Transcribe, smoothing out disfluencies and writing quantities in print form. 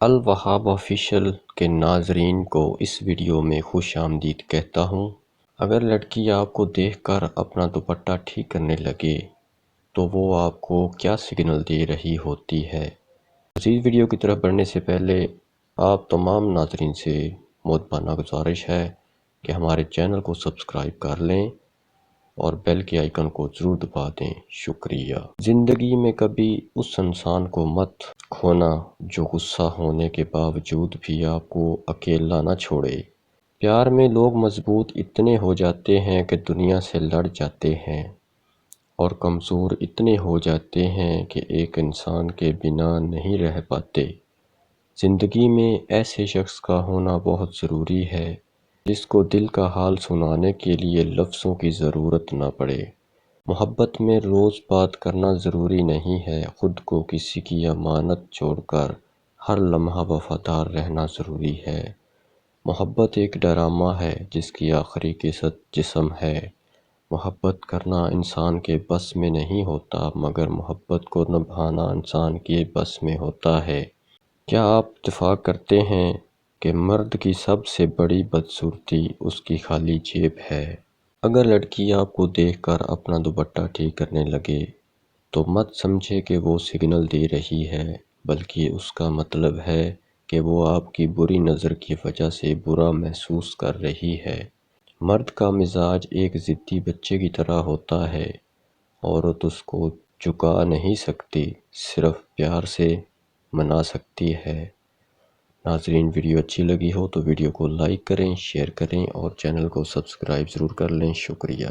الوہاب official کے ناظرین کو اس ویڈیو میں خوش آمدید کہتا ہوں۔ اگر لڑکی آپ کو دیکھ کر اپنا دوپٹہ ٹھیک کرنے لگے تو وہ آپ کو کیا سگنل دے رہی ہوتی ہے؟ مزید ویڈیو کی طرف بڑھنے سے پہلے آپ تمام ناظرین سے مؤدبانہ گزارش ہے کہ ہمارے چینل کو سبسکرائب کر لیں اور بیل کے آئیکن کو ضرور دبا دیں۔ شکریہ۔ زندگی میں کبھی اس انسان کو مت کھونا جو غصہ ہونے کے باوجود بھی آپ کو اکیلا نہ چھوڑے۔ پیار میں لوگ مضبوط اتنے ہو جاتے ہیں کہ دنیا سے لڑ جاتے ہیں، اور کمزور اتنے ہو جاتے ہیں کہ ایک انسان کے بنا نہیں رہ پاتے۔ زندگی میں ایسے شخص کا ہونا بہت ضروری ہے جس کو دل کا حال سنانے کے لیے لفظوں کی ضرورت نہ پڑے۔ محبت میں روز بات کرنا ضروری نہیں ہے، خود کو کسی کی امانت چھوڑ کر ہر لمحہ وفادار رہنا ضروری ہے۔ محبت ایک ڈرامہ ہے جس کی آخری قسط جسم ہے۔ محبت کرنا انسان کے بس میں نہیں ہوتا، مگر محبت کو نبھانا انسان کے بس میں ہوتا ہے۔ کیا آپ اتفاق کرتے ہیں کہ مرد کی سب سے بڑی بدصورتی اس کی خالی جیب ہے؟ اگر لڑکی آپ کو دیکھ کر اپنا دوپٹہ ٹھیک کرنے لگے تو مت سمجھے کہ وہ سگنل دے رہی ہے، بلکہ اس کا مطلب ہے کہ وہ آپ کی بری نظر کی وجہ سے برا محسوس کر رہی ہے۔ مرد کا مزاج ایک ضدی بچے کی طرح ہوتا ہے۔ عورت اس کو جھکا نہیں سکتی، صرف پیار سے منا سکتی ہے۔ ناظرین، ویڈیو اچھی لگی ہو تو ویڈیو کو لائک کریں، شیئر کریں اور چینل کو سبسکرائب ضرور کر لیں۔ شکریہ۔